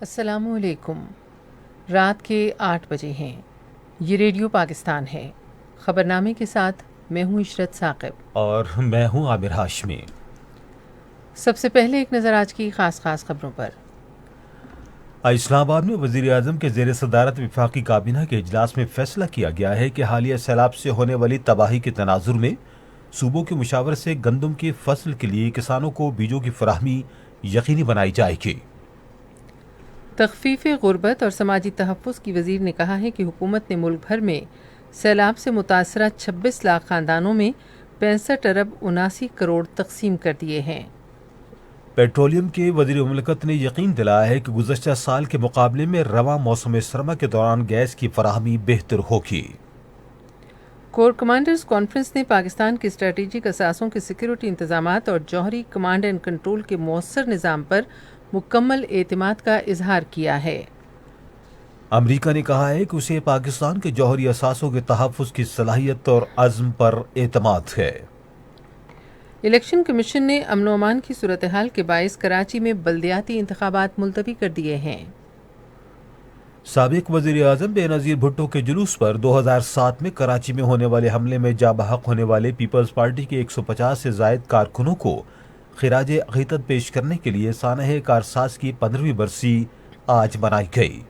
السلام علیکم۔ رات کے 8 بجے ہیں۔ یہ ریڈیو پاکستان ہے۔ خبرنامے کے ساتھ میں ہوں عشرت ثاقب اور میں ہوں عامر ہاشمی۔ سب سے پہلے ایک نظر آج کی خاص خبروں پر۔ اسلام آباد میں وزیر اعظم کے زیر صدارت وفاقی کابینہ کے اجلاس میں فیصلہ کیا گیا ہے کہ حالیہ سیلاب سے ہونے والی تباہی کے تناظر میں صوبوں کے مشاورت سے گندم کی فصل کے لیے کسانوں کو بیجوں کی فراہمی یقینی بنائی جائے گی۔ تخفیف غربت اور سماجی تحفظ کی وزیر نے کہا ہے کہ حکومت نے ملک بھر میں سیلاب سے متاثرہ 26 لاکھ خاندانوں میں 65 ارب 79 کروڑ تقسیم کر دیے ہیں۔ پیٹرولیم کے وزیر مملکت نے یقین دلایا ہے کہ گزشتہ سال کے مقابلے میں رواں موسم سرما کے دوران گیس کی فراہمی بہتر ہوگی۔ کور کمانڈرز کانفرنس نے پاکستان کے اسٹریٹجک اثاثوں کے سیکیورٹی انتظامات اور جوہری کمانڈ اینڈ کنٹرول کے مؤثر نظام پر مکمل اعتماد کا اظہار کیا ہے۔ امریکہ نے کہا ہے کہ اسے پاکستان کے جوہری اثاثوں کے تحفظ کی صلاحیت اور عزم پر اعتماد ہے۔ الیکشن کمیشن نے امن و امان کی صورتحال کے باعث کراچی میں بلدیاتی انتخابات ملتوی کر دیے ہیں۔ سابق وزیر اعظم بے نظیر بھٹو کے جلوس پر 2007 میں کراچی میں ہونے والے حملے میں جاں بحق ہونے والے پیپلز پارٹی کے 150 سے زائد کارکنوں کو خراج عقیدت پیش کرنے کے لیے سانحہ کارساز کی 15ویں برسی آج منائی گئی۔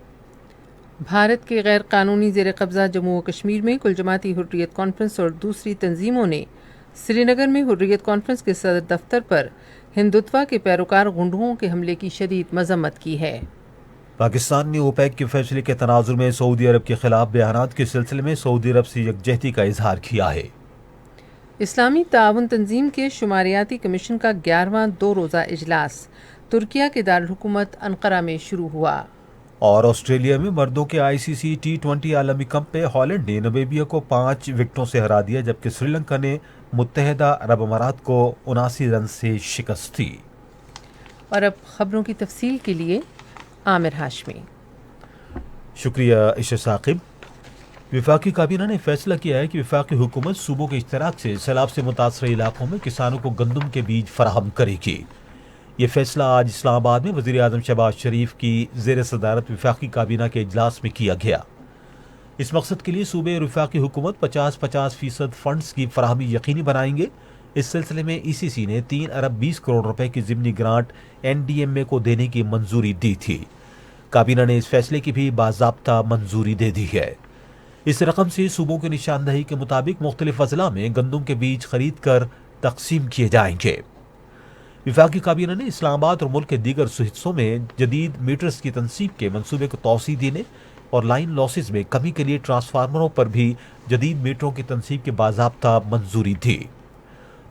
بھارت کے غیر قانونی زیر قبضہ جموں و کشمیر میں کل جماعتی حریت کانفرنس اور دوسری تنظیموں نے سری نگر میں حریت کانفرنس کے صدر دفتر پر ہندوتوا کے پیروکار غنڈوں کے حملے کی شدید مذمت کی ہے۔ پاکستان نے اوپیک کے فیصلے کے تناظر میں سعودی عرب کے خلاف بیانات کے سلسلے میں سعودی عرب سے یکجہتی کا اظہار کیا ہے۔ اسلامی تعاون تنظیم کے شماریاتی کمیشن کا 11واں 2 روزہ اجلاس ترکیہ کے دارالحکومت انقرہ میں شروع ہوا۔ اور آسٹریلیا میں مردوں کے ICC T20 عالمی کپ میں ہالینڈ نے نمیبیا کو 5 وکٹوں سے ہرا دیا، جبکہ سری لنکا نے متحدہ عرب امارات کو 79 رن سے شکست دی۔ اور اب خبروں کی تفصیل کے لیے عامر ہاشمی۔ شکریہ عشرت ثاقب۔ وفاقی کابینہ نے فیصلہ کیا ہے کہ وفاقی حکومت صوبوں کے اشتراک سے سیلاب سے متاثرہ علاقوں میں کسانوں کو گندم کے بیج فراہم کرے گی۔ یہ فیصلہ آج اسلام آباد میں وزیر اعظم شہباز شریف کی زیر صدارت وفاقی کابینہ کے اجلاس میں کیا گیا۔ اس مقصد کے لیے صوبے اور وفاقی حکومت 50% فنڈز کی فراہمی یقینی بنائیں گے۔ اس سلسلے میں ECC نے 3 ارب 20 کروڑ روپے کی ضمنی گرانٹ NDMA کو دینے کی منظوری دی تھی۔ کابینہ نے اس فیصلے کی بھی باضابطہ منظوری دے دی ہے۔ اس رقم سے صوبوں کی نشاندہی کے مطابق مختلف اضلاع میں گندم کے بیج خرید کر تقسیم کیے جائیں گے۔ وفاقی کابینہ نے اسلام آباد اور ملک کے دیگر حصوں میں جدید میٹرز کی تنصیب کے منصوبے کو توسیع دینے اور لائن لاسز میں کمی کے لیے ٹرانسفارمروں پر بھی جدید میٹروں کی تنصیب کی باضابطہ منظوری دی۔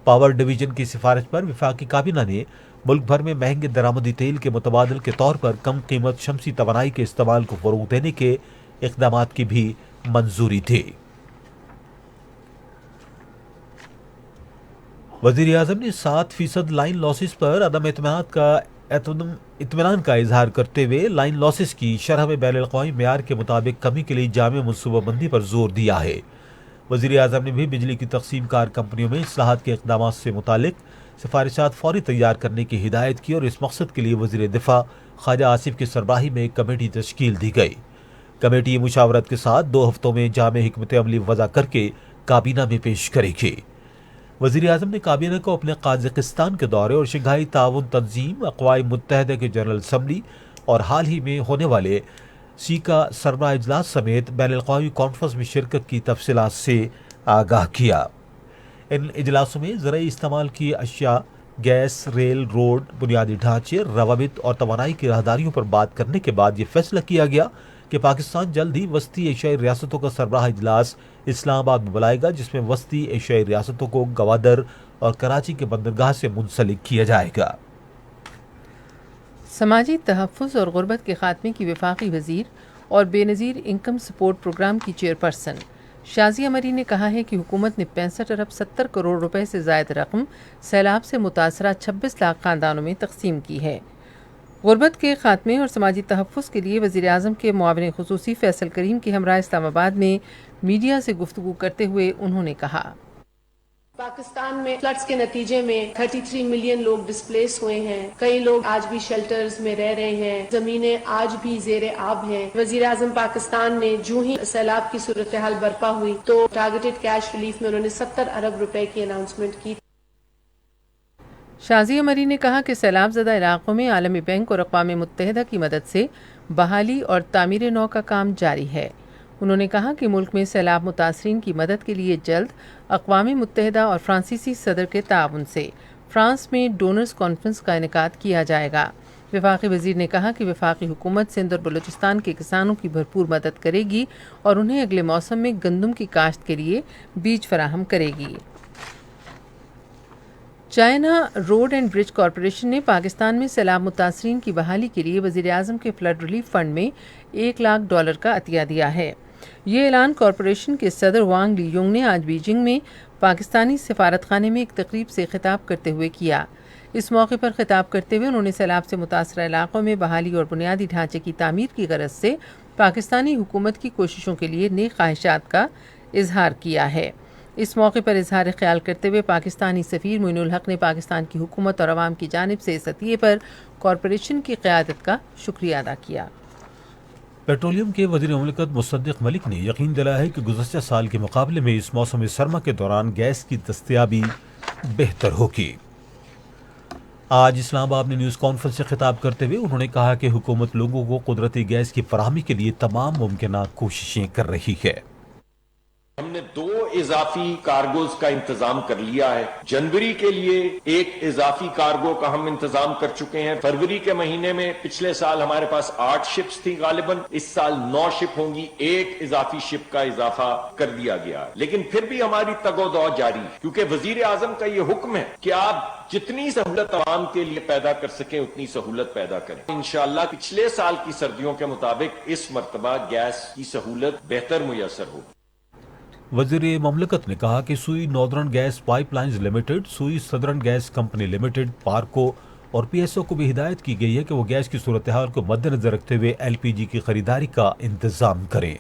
پاور ڈویژن کی سفارش پر وفاقی کابینہ نے ملک بھر میں مہنگے درآمدی تیل کے متبادل کے طور پر کم قیمت شمسی توانائی کے استعمال کو فروغ دینے کے اقدامات کی بھی منظوری دی۔ وزیر اعظم نے 7% لائن لاسز پر عدم اطمینان کا اظہار کرتے ہوئے لائن لاسز کی شرح میں بین الاقوامی معیار کے مطابق کمی کے لیے جامع منصوبہ بندی پر زور دیا ہے۔ وزیر اعظم نے بھی بجلی کی تقسیم کار کمپنیوں میں اصلاحات کے اقدامات سے متعلق سفارشات فوری تیار کرنے کی ہدایت کی اور اس مقصد کے لیے وزیر دفاع خواجہ آصف کی سربراہی میں ایک کمیٹی تشکیل دی گئی۔ کمیٹی مشاورت کے ساتھ 2 ہفتوں میں جامع حکمت عملی وضع کر کے کابینہ میں پیش کرے گی۔ وزیر اعظم نے کابینہ کو اپنے قازقستان کے دورے اور شنگھائی تعاون تنظیم، اقوام متحدہ کے جنرل اسمبلی اور حال ہی میں ہونے والے سیکا سربراہ اجلاس سمیت بین الاقوامی کانفرنس میں شرکت کی تفصیلات سے آگاہ کیا۔ ان اجلاسوں میں زرعی استعمال کی اشیاء، گیس، ریل، روڈ، بنیادی ڈھانچے، روابط اور توانائی کی راہداریوں پر بات کرنے کے بعد یہ فیصلہ کیا گیا کہ پاکستان جلد ہی وسطی ایشیائی ریاستوں کا سربراہ اجلاس اسلام آباد میں بلائے گا، جس میں وسطی ایشیائی ریاستوں کو گوادر اور کراچی کے بندرگاہ سے منسلک کیا جائے گا۔ سماجی تحفظ اور غربت کے خاتمے کی وفاقی وزیر اور بے نظیر انکم سپورٹ پروگرام کی چیئرپرسن شازیہ مری نے کہا ہے کہ حکومت نے 65 ارب 70 کروڑ روپے سے زائد رقم سیلاب سے متاثرہ 26 لاکھ خاندانوں میں تقسیم کی ہے۔ غربت کے خاتمے اور سماجی تحفظ کے لیے وزیر اعظم کے معاون خصوصی فیصل کریم کے ہمراہ اسلام آباد میں میڈیا سے گفتگو کرتے ہوئے انہوں نے کہا، پاکستان میں فلڈز کے نتیجے میں 33 ملین لوگ ڈسپلیس ہوئے ہیں. کئی لوگ آج بھی شیلٹرز میں رہ رہے ہیں. زمینیں آج بھی زیر آب ہیں. وزیر اعظم پاکستان نے جو ہی سیلاب کی صورتحال برپا ہوئی تو ٹارگیٹڈ کیش ریلیف میں انہوں نے 70 ارب روپے کی اناؤنسمنٹ کی. شازیہ مری نے کہا کہ سیلاب زدہ علاقوں میں عالمی بینک اور اقوام متحدہ کی مدد سے بحالی اور تعمیر نو کا کام جاری ہے. انہوں نے کہا کہ ملک میں سیلاب متاثرین کی مدد کے لیے جلد اقوام متحدہ اور فرانسیسی صدر کے تعاون سے فرانس میں ڈونرز کانفرنس کا انعقاد کیا جائے گا. وفاقی وزیر نے کہا کہ وفاقی حکومت سندھ اور بلوچستان کے کسانوں کی بھرپور مدد کرے گی اور انہیں اگلے موسم میں گندم کی کاشت کے لیے بیج فراہم کرے گی. China road and bridge corporation نے پاکستان میں سیلاب متاثرین کی بحالی کے لیے وزیر اعظم کے فلڈ ریلیف فنڈ میں $1,00,000 کا عطیہ دیا ہے. یہ اعلان کارپوریشن کے صدر وانگ لی یونگ نے آج بیجنگ میں پاکستانی سفارت خانے میں ایک تقریب سے خطاب کرتے ہوئے کیا. اس موقع پر خطاب کرتے ہوئے انہوں نے سیلاب سے متاثرہ علاقوں میں بحالی اور بنیادی ڈھانچے کی تعمیر کی غرض سے پاکستانی حکومت کی کوششوں کے لیے نیک خواہشات کا اظہار کیا ہے. اس موقع پر اظہار خیال کرتے ہوئے پاکستانی سفیر معین الحق نے پاکستان کی حکومت اور عوام کی جانب سے اس عطیے پر کارپوریشن کی قیادت کا شکریہ ادا کیا. پیٹرولیم کے وزیر مملکت مصدق ملک نے یقین دلایا ہے کہ گزشتہ سال کے مقابلے میں اس موسم سرما کے دوران گیس کی دستیابی بہتر ہوگی. آج اسلام آباد میں نیوز کانفرنس سے خطاب کرتے ہوئے انہوں نے کہا کہ حکومت لوگوں کو قدرتی گیس کی فراہمی کے لیے تمام ممکنہ کوششیں کر رہی ہے. ہم نے 2 اضافی کارگوز کا انتظام کر لیا ہے. جنوری کے لیے 1 اضافی کارگو کا ہم انتظام کر چکے ہیں. فروری کے مہینے میں پچھلے سال ہمارے پاس 8 شپس تھی غالباً. اس سال 9 شپ ہوں گی. 1 اضافی شپ کا اضافہ کر دیا گیا. لیکن پھر بھی ہماری تگ و دو جاری ہے کیونکہ وزیر اعظم کا یہ حکم ہے کہ آپ جتنی سہولت عوام کے لیے پیدا کر سکیں اتنی سہولت پیدا کریں. انشاءاللہ پچھلے سال کی سردیوں کے مطابق اس مرتبہ گیس کی سہولت بہتر میسر ہوگی. وزیر مملکت نے کہا کہ Sui northern gas pipe lines limited, Sui southern gas company limited, PARCO اور پی ایس او کو بھی ہدایت کی گئی ہے کہ وہ گیس کی صورتحال کو مد نظر رکھتے ہوئے ایل پی جی کی خریداری کا انتظام کریں.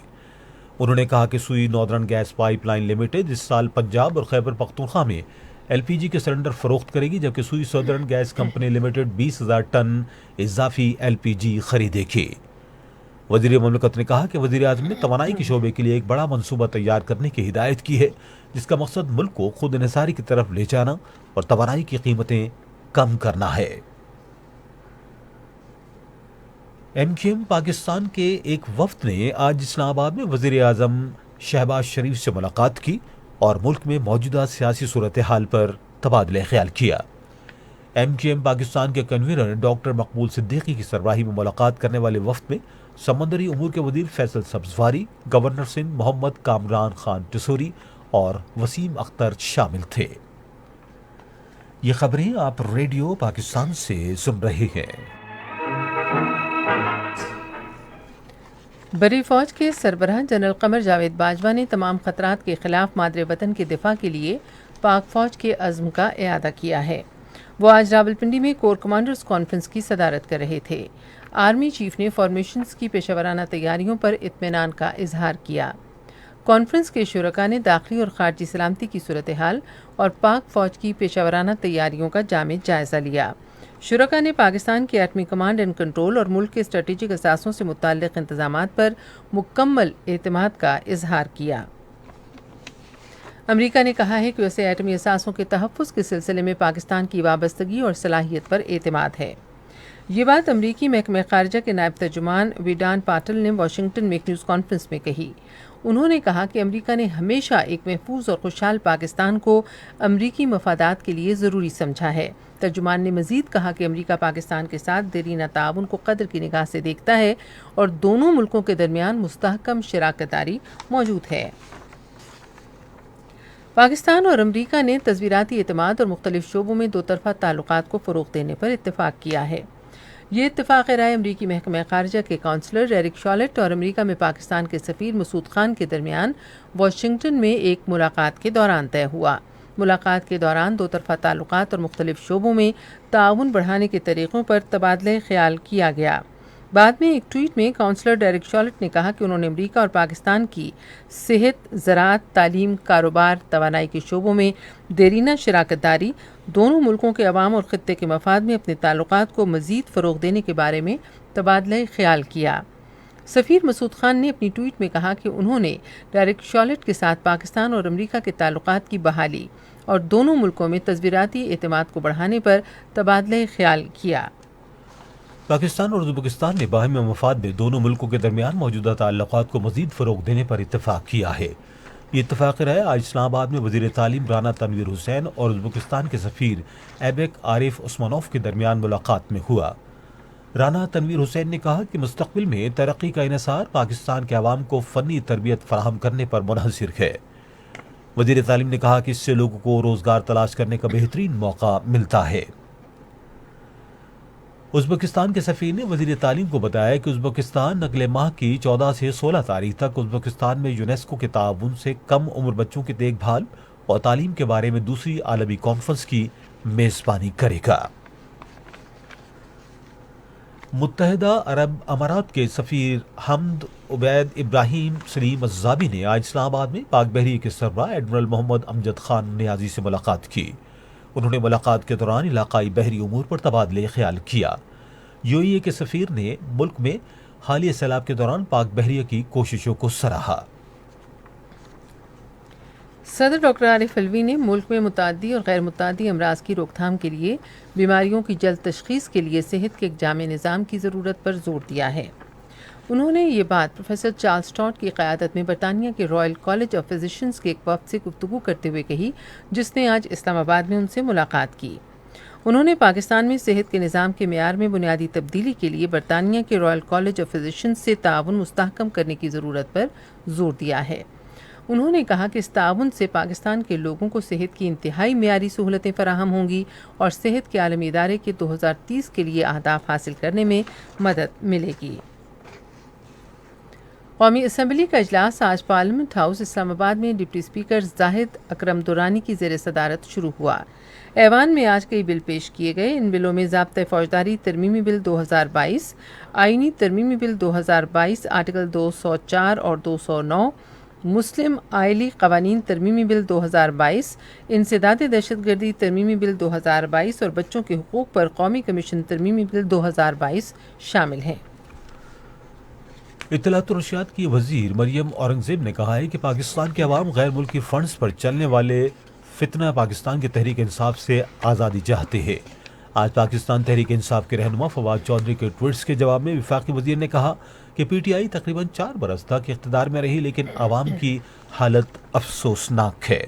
انہوں نے کہا کہ Sui northern gas Pipeline Limited اس سال پنجاب اور خیبر پختونخوا میں ایل پی جی کے سلنڈر فروخت کرے گی، جبکہ Sui southern gas company limited 20,000 ton اضافی ایل پی جی خریدے گی. وزیر مملکت نے کہا کہ وزیر اعظم نے توانائی کے شعبے کے لیے ایک بڑا منصوبہ تیار کرنے کی ہدایت کی ہے، جس کا مقصد ملک کو خود انحصاری کی طرف لے جانا اور توانائی کی قیمتیں کم کرنا ہے. ایم کیو ایم پاکستان کے ایک وفد نے آج اسلام آباد میں وزیر اعظم شہباز شریف سے ملاقات کی اور ملک میں موجودہ سیاسی صورتحال پر تبادلہ خیال کیا. ایم کیو ایم پاکستان کے کنوینر ڈاکٹر مقبول صدیقی کی سربراہی میں ملاقات کرنے والے وفد میں سمندری امور کے وزیر فیصل سبزواری، گورنر سندھ محمد کامران خان ٹسوری اور وسیم اختر شامل تھے. یہ خبریں آپ ریڈیو پاکستان سے سن رہے ہیں. بری فوج کے سربراہ جنرل قمر جاوید باجوہ نے تمام خطرات کے خلاف مادر وطن کے دفاع کے لیے پاک فوج کے عزم کا اعادہ کیا ہے. وہ آج راولپنڈی میں کور کمانڈرز کانفرنس کی صدارت کر رہے تھے. آرمی چیف نے فارمیشنز کی پیشہ ورانہ تیاریوں پر اطمینان کا اظہار کیا. کانفرنس کے شرکاء نے داخلی اور خارجی سلامتی کی صورتحال اور پاک فوج کی پیشہ ورانہ تیاریوں کا جامع جائزہ لیا. شرکاء نے پاکستان کی ایٹمی کمانڈ اینڈ کنٹرول اور ملک کے اسٹریٹجک اثاثوں سے متعلق انتظامات پر مکمل اعتماد کا اظہار کیا. امریکہ نے کہا ہے کہ اسے ایٹمی اثاثوں کے تحفظ کے سلسلے میں پاکستان کی وابستگی اور صلاحیت پر اعتماد ہے. یہ بات امریکی محکمہ خارجہ کے نائب ترجمان ویڈان پاٹل نے واشنگٹن میں ایک نیوز کانفرنس میں کہی. انہوں نے کہا کہ امریکہ نے ہمیشہ ایک محفوظ اور خوشحال پاکستان کو امریکی مفادات کے لیے ضروری سمجھا ہے. ترجمان نے مزید کہا کہ امریکہ پاکستان کے ساتھ دیرینہ تعاون کو قدر کی نگاہ سے دیکھتا ہے اور دونوں ملکوں کے درمیان مستحکم شراکت داری موجود ہے. پاکستان اور امریکہ نے تصویراتی اعتماد اور مختلف شعبوں میں دو طرفہ تعلقات کو فروغ دینے پر اتفاق کیا ہے. یہ اتفاق رائے امریکی محکمہ خارجہ کے کونسلر ایرک شالٹ اور امریکہ میں پاکستان کے سفیر مسعود خان کے درمیان واشنگٹن میں ایک ملاقات کے دوران طے ہوا. ملاقات کے دوران دو طرفہ تعلقات اور مختلف شعبوں میں تعاون بڑھانے کے طریقوں پر تبادلہ خیال کیا گیا. بعد میں ایک ٹویٹ میں کونسلر ڈیرک شالٹ نے کہا کہ انہوں نے امریکہ اور پاکستان کی صحت، زراعت، تعلیم، کاروبار، توانائی کے شعبوں میں دیرینہ شراکت داری، دونوں ملکوں کے عوام اور خطے کے مفاد میں اپنے تعلقات کو مزید فروغ دینے کے بارے میں تبادلہ خیال کیا۔ سفیر مسعود خان نے اپنی ٹویٹ میں کہا کہ انہوں نے ڈیرک شالٹ کے ساتھ پاکستان اور امریکہ کے تعلقات کی بحالی اور دونوں ملکوں میں تصویراتی اعتماد کو بڑھانے پر تبادلہ خیال کیا۔ پاکستان اور ازبکستان نے باہمی مفاد میں دونوں ملکوں کے درمیان موجودہ تعلقات کو مزید فروغ دینے پر اتفاق کیا ہے۔ یہ اتفاق رائے آج اسلام آباد میں وزیر تعلیم رانا تنویر حسین اور ازبکستان کے سفیر ایبک عارف عثمانوف کے درمیان ملاقات میں ہوا۔ رانا تنویر حسین نے کہا کہ مستقبل میں ترقی کا انحصار پاکستان کے عوام کو فنی تربیت فراہم کرنے پر منحصر ہے۔ وزیر تعلیم نے کہا کہ اس سے لوگوں کو روزگار تلاش کرنے کا بہترین موقع ملتا ہے۔ ازبکستان کے سفیر نے وزیر تعلیم کو بتایا کہ ازبکستان اگلے ماہ کی 14 سے 16 تاریخ تک ازبکستان میں یونیسکو کے تعاون سے کم عمر بچوں کی دیکھ بھال اور تعلیم کے بارے میں دوسری عالمی کانفرنس کی میزبانی کرے گا۔ متحدہ عرب امارات کے سفیر حمد عبید ابراہیم سلیم الزابی نے آج اسلام آباد میں پاک بحریہ کے سربراہ ایڈمرل محمد امجد خان نیازی سے ملاقات کی۔ انہوں نے ملاقات کے دوران علاقائی بحری امور پر تبادلہ خیال کیا۔ یو اے ای کے سفیر نے ملک میں حالیہ سیلاب کے دوران پاک بحریہ کی کوششوں کو سراہا۔ صدر ڈاکٹر عارف علوی نے ملک میں متعدی اور غیر متعدی امراض کی روک تھام کے لیے بیماریوں کی جلد تشخیص کے لیے صحت کے ایک جامع نظام کی ضرورت پر زور دیا ہے۔ انہوں نے یہ بات پروفیسر چارلس ٹاٹ کی قیادت میں برطانیہ کے رائل کالج آف فزیشنز کے ایک وفد سے گفتگو کرتے ہوئے کہی، جس نے آج اسلام آباد میں ان سے ملاقات کی۔ انہوں نے پاکستان میں صحت کے نظام کے معیار میں بنیادی تبدیلی کے لیے برطانیہ کے رائل کالج آف فزیشنز سے تعاون مستحکم کرنے کی ضرورت پر زور دیا ہے۔ انہوں نے کہا کہ اس تعاون سے پاکستان کے لوگوں کو صحت کی انتہائی معیاری سہولتیں فراہم ہوں گی اور صحت کے عالمی ادارے کے 2030 کے لیے اہداف حاصل کرنے میں مدد ملے گی۔ قومی اسمبلی کا اجلاس آج پارلیمنٹ ہاؤس اسلام آباد میں ڈپٹی اسپیکر زاہد اکرم دورانی کی زیر صدارت شروع ہوا۔ ایوان میں آج کئی بل پیش کیے گئے۔ ان بلوں میں ضابطۂ فوجداری ترمیمی بل 2022، آئینی ترمیمی بل 2022 آرٹیکل 204 اور 209، مسلم آئلی قوانین ترمیمی بل 2022، انسداد دہشت گردی ترمیمی بل 2022 اور بچوں کے حقوق پر قومی کمیشن ترمیمی بل 2022 شامل ہیں۔ اطلاعات و نشریات کی وزیر مریم اورنگزیب نے کہا ہے کہ پاکستان کے عوام غیر ملکی فنڈز پر چلنے والے فتنہ پاکستان کے تحریک انصاف سے آزادی چاہتے ہیں۔ آج پاکستان تحریک انصاف کے رہنما فواد چودھری کے ٹویٹس کے جواب میں وفاقی وزیر نے کہا کہ پی ٹی آئی تقریباً 4 برس تک اقتدار میں رہی، لیکن عوام کی حالت افسوسناک ہے۔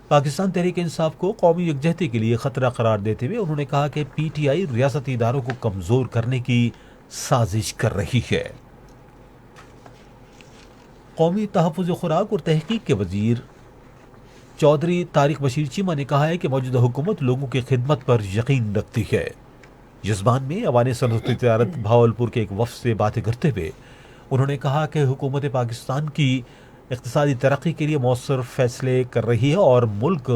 پاکستان تحریک انصاف کو قومی یکجہتی کے لیے خطرہ قرار دیتے ہوئے انہوں نے کہا کہ پی ٹی آئی ریاستی اداروں کو کمزور کرنے کی سازش کر رہی ہے۔ قومی تحفظ خوراک اور تحقیق کے وزیر چودھری طارق بشیر چیمہ نے کہا ہے کہ موجودہ حکومت لوگوں کی خدمت پر یقین رکھتی ہے۔ یزبان میں ایوان صنعت و تجارت بھاولپور کے ایک وفد سے باتیں کرتے ہوئے انہوں نے کہا کہ حکومت پاکستان کی اقتصادی ترقی کے لیے مؤثر فیصلے کر رہی ہے اور ملک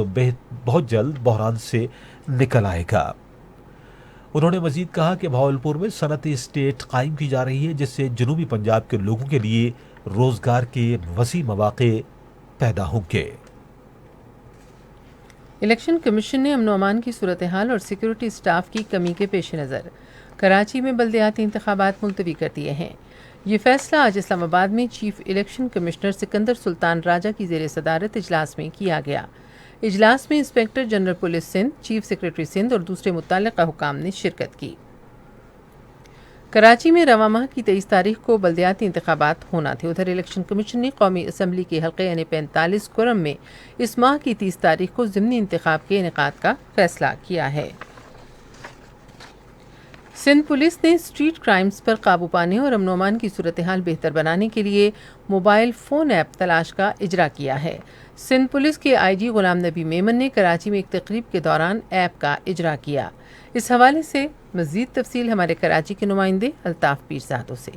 بہت جلد بحران سے نکل آئے گا۔ انہوں نے مزید کہا کہ بھاولپور میں صنعتی اسٹیٹ قائم کی جا رہی ہے، جس سے جنوبی پنجاب کے لوگوں کے لیے روزگار کے وسیع مواقع پیدا ہوں گے۔ الیکشن کمیشن نے امن و امان کی صورتحال اور سیکورٹی سٹاف کی کمی کے پیش نظر کراچی میں بلدیاتی انتخابات ملتوی کر دیے ہیں۔ یہ فیصلہ آج اسلام آباد میں چیف الیکشن کمشنر سکندر سلطان راجہ کی زیر صدارت اجلاس میں کیا گیا۔ اجلاس میں inspector general police Sindh, chief secretary Sindh اور دوسرے متعلقہ حکام نے شرکت کی۔ کراچی میں رواں ماہ کی 23 تاریخ کو بلدیاتی انتخابات ہونا تھے۔ ادھر الیکشن کمیشن نے قومی اسمبلی کے حلقے یعنی 45 کرم میں اس ماہ کی 30 تاریخ کو ضمنی انتخاب کے انعقاد کا فیصلہ کیا ہے۔ سندھ پولیس نے اسٹریٹ کرائمز پر قابو پانے اور امن و امان کی صورتحال بہتر بنانے کے لیے موبائل فون ایپ تلاش کا اجرا کیا ہے۔ سندھ پولیس کے آئی جی غلام نبی میمن نے کراچی میں ایک تقریب کے دوران ایپ کا اجرا کیا۔ اس حوالے سے مزید تفصیل ہمارے کراچی کے نمائندے الطاف پیرزادہ سے۔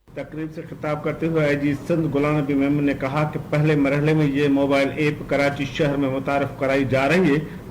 تقریب سے خطاب کرتے ہوئے آئی جی سندھ غلام نبی میمن نے کہا کہ پہلے مرحلے میں یہ موبائل ایپ کراچی شہر میں متعارف کرائی جا رہی ہے،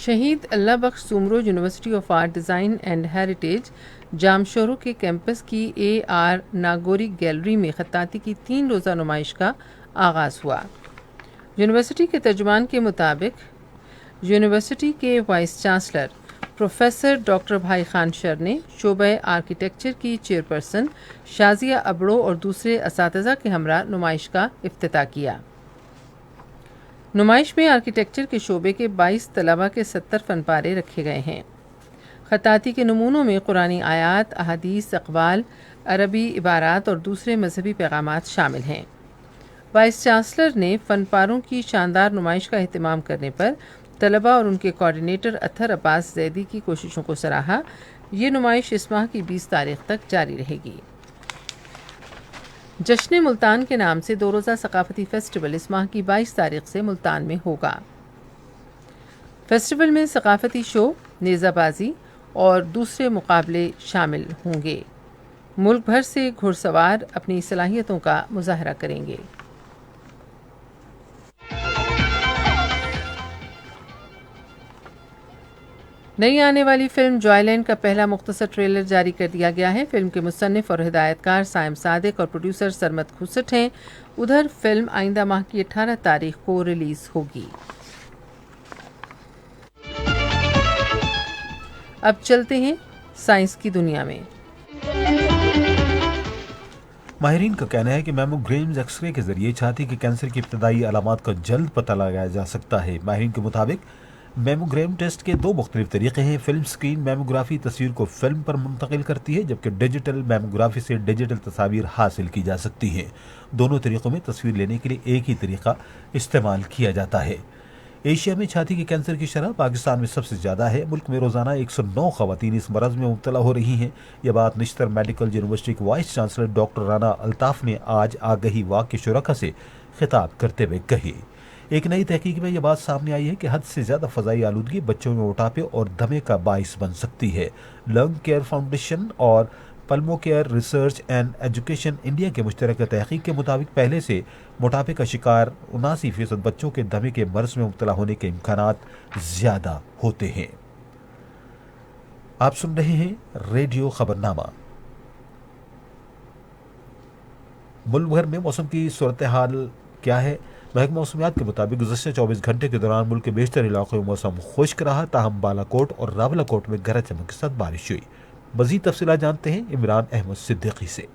Shaheed Allah Buksh Soomro University of Art Design and Heritage Jamshoro کے کیمپس کی AR ناگوری گیلری میں خطاطی کی 3 روزہ نمائش کا آغاز ہوا۔ یونیورسٹی کے ترجمان کے مطابق یونیورسٹی کے وائس چانسلر پروفیسر ڈاکٹر بھائی خان شر نے شعبہ آرکیٹیکچر کی چیئرپرسن شازیہ ابڑو اور دوسرے اساتذہ کے ہمراہ نمائش کا افتتاح کیا۔ نمائش میں آرکیٹیکچر کے شعبے کے 22 طلباء کے 70 فن پارے رکھے گئے ہیں۔ خطاطی کے نمونوں میں قرآنی آیات، احادیث، اقوال، عربی عبارات اور دوسرے مذہبی پیغامات شامل ہیں۔ وائس چانسلر نے فن پاروں کی شاندار نمائش کا اہتمام کرنے پر طلباء اور ان کے کوارڈینیٹر اطہر عباس زیدی کی کوششوں کو سراہا۔ یہ نمائش اس ماہ کی 20 تاریخ تک جاری رہے گی۔ جشن ملتان کے نام سے 2 روزہ ثقافتی فیسٹیول اس ماہ کی 22 تاریخ سے ملتان میں ہوگا۔ فیسٹیول میں ثقافتی شو، نیزہ بازی اور دوسرے مقابلے شامل ہوں گے۔ ملک بھر سے گھڑ سوار اپنی صلاحیتوں کا مظاہرہ کریں گے۔ نئی آنے والی فلم جوائے لینڈ کا پہلا مختصر ٹریلر جاری کر دیا گیا ہے۔ فلم کے مصنف اور ہدایت کار سائم صادق اور پروڈیوسر سرمد کھوسٹ ہیں۔ ادھر فلم آئندہ ماہ کی 18 تاریخ کو ریلیز ہوگی۔ اب چلتے ہیں سائنس کی دنیا میں۔ ماہرین کا کہنا ہے کہ میموگرامز ایکس رے کے ذریعے چھاتی کے کینسر کی ابتدائی علامات کا جلد پتہ لگایا جا سکتا ہے۔ ماہرین کے مطابق میموگرام ٹیسٹ کے 2 مختلف طریقے ہیں۔ فلم سکرین میموگرافی تصویر کو فلم پر منتقل کرتی ہے، جبکہ ڈیجیٹل میموگرافی سے ڈیجیٹل تصاویر حاصل کی جا سکتی ہیں۔ دونوں طریقوں میں تصویر لینے کے لیے ایک ہی طریقہ استعمال کیا جاتا ہے۔ ایشیا میں چھاتی کے کینسر کی شرح پاکستان میں سب سے زیادہ ہے۔ ملک میں روزانہ 109 خواتین اس مرض میں مبتلا ہو رہی ہیں۔ یہ بات نشتر میڈیکل یونیورسٹی کے vice chancellor doctor Rana Altaf نے آج آگہی واق کے شرکاء سے خطاب کرتے ہوئے کہی۔ ایک نئی تحقیق میں یہ بات سامنے آئی ہے کہ حد سے زیادہ فضائی آلودگی بچوں میں موٹاپے اور دمے کا باعث بن سکتی ہے۔ لنگ کیئر فاؤنڈیشن اور Pulmocare Research and Education India کے مشترکہ تحقیق کے مطابق پہلے سے موٹاپے کا شکار 79% بچوں کے دمے کے مرض میں مبتلا ہونے کے امکانات زیادہ ہوتے ہیں۔ آپ سن رہے ہیں ریڈیو خبرنامہ۔ ملک بھر میں موسم کی صورتحال کیا ہے؟ محکمہ موسمیات کے مطابق گزشتہ 24 گھنٹے کے دوران ملک کے بیشتر علاقوں میں موسم خشک رہا، تاہم بالا کوٹ اور راولہ کوٹ میں گرج چمک کے ساتھ بارش ہوئی۔ مزید تفصیلات جانتے ہیں عمران احمد صدیقی سے۔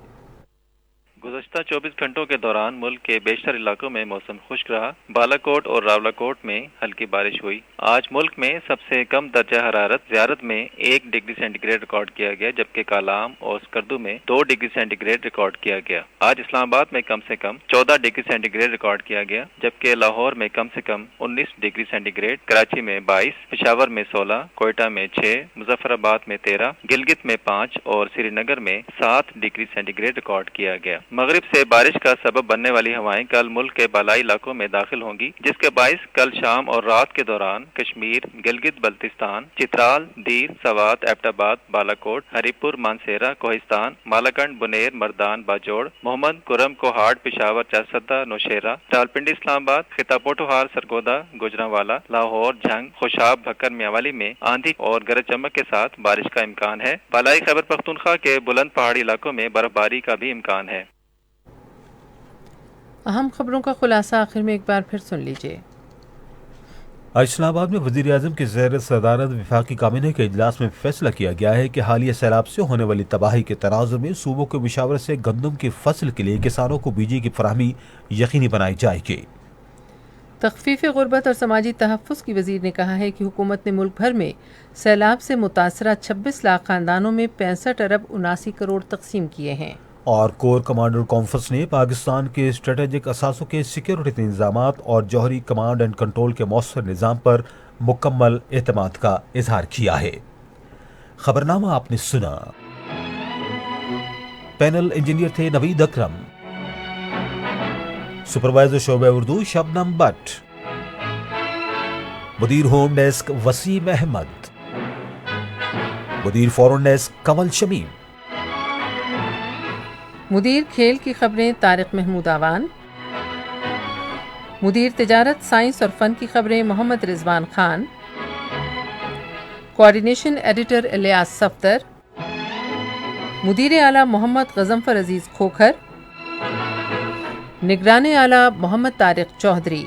گزشتہ 24 گھنٹوں کے دوران ملک کے بیشتر علاقوں میں موسم خشک رہا۔ بالا کوٹ اور راولہ کوٹ میں ہلکی بارش ہوئی۔ آج ملک میں سب سے کم درجہ حرارت زیارت میں 1 ڈگری سینٹی گریڈ ریکارڈ کیا گیا، جبکہ کالام اور اسکردو میں 2 ڈگری سینٹی گریڈ ریکارڈ کیا گیا۔ آج اسلام آباد میں کم سے کم 14 ڈگری سینٹی گریڈ ریکارڈ کیا گیا، جبکہ لاہور میں کم سے کم 19 ڈگری سینٹی گریڈ، کراچی میں 22، پشاور میں 16، کوئٹہ میں 6، مظفر آباد میں 13، گلگت میں 5 اور سری نگر میں 7 ڈگری سینٹی گریڈ ریکارڈ کیا گیا۔ مغرب سے بارش کا سبب بننے والی ہوائیں کل ملک کے بالائی علاقوں میں داخل ہوں گی، جس کے باعث کل شام اور رات کے دوران کشمیر، گلگت بلتستان، چترال، دیر، سوات، ایبٹ آباد، بالا کوٹ، ہری پور، مانسیرا، کوہستان، مالاکنڈ، بنیر، مردان، باجوڑ، محمد کرم، کوہاٹ، پشاور، چارسدہ، نوشیرہ، راولپنڈی، اسلام آباد، خطہ پوٹوہار، سرگودا، گوجرانوالا، لاہور، جھنگ، خوشاب، بھکر، میاوالی میں آندھی اور گرج چمک کے ساتھ بارش کا امکان ہے۔ بالائی خیبر پختونخوا کے بلند پہاڑی علاقوں میں برف باری کا بھی امکان ہے۔ اہم خبروں کا خلاصہ آخر میں ایک بار پھر سن لیجیے۔ آج اسلام آباد میں وزیر اعظم کی زیر صدارت وفاقی کابینہ کے اجلاس میں فیصلہ کیا گیا ہے کہ حالیہ سیلاب سے ہونے والی تباہی کے تناظر میں صوبوں کے مشاورت سے گندم کی فصل کے لیے کسانوں کو بیجی کی فراہمی یقینی بنائی جائے گی۔ تخفیف غربت اور سماجی تحفظ کی وزیر نے کہا ہے کہ حکومت نے ملک بھر میں سیلاب سے متاثرہ 26 لاکھ خاندانوں میں 65 ارب 79 کروڑ تقسیم کیے ہیں۔ اور کور کمانڈر کانفرنس نے پاکستان کے اسٹریٹجک اثاثوں کے سیکیورٹی انتظامات اور جوہری کمانڈ اینڈ کنٹرول کے مؤثر نظام پر مکمل اعتماد کا اظہار کیا ہے۔ خبرنامہ آپ نے سنا۔ پینل انجینئر تھے نوید اکرم، سپروائزر شعبہ اردو شبنم بٹ، مدیر ہوم ڈیسک وسیم احمد، مدیر فورن ڈیسک کنول شمیم، مدیر کھیل کی خبریں طارق محمود آوان، مدیر تجارت، سائنس اور فن کی خبریں محمد رضوان خان، کوارڈینیشن ایڈیٹر الیاس صفدر، مدیر اعلیٰ محمد غضنفر عزیز کھوکھر، نگران اعلیٰ محمد طارق چودھری،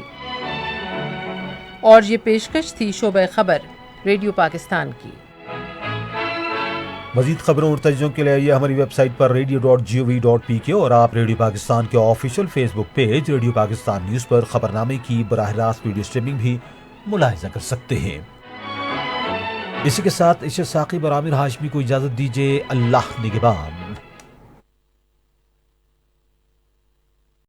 اور یہ پیشکش تھی شعبہ خبر ریڈیو پاکستان کی۔ مزید خبروں اور تجزیوں کے لیے آئیے ہماری ویب سائٹ پر radio.gov.pk اور آپ ریڈیو پاکستان کے آفیشیل فیس بک پیج ریڈیو پاکستان نیوز پر خبرنامے کی براہ راست ویڈیو اسٹریمنگ بھی ملاحظہ کر سکتے ہیں۔ اسی کے ساتھ عشاء ثاقب اور عامر ہاشمی کو اجازت دیجیے۔ اللہ نگہبان۔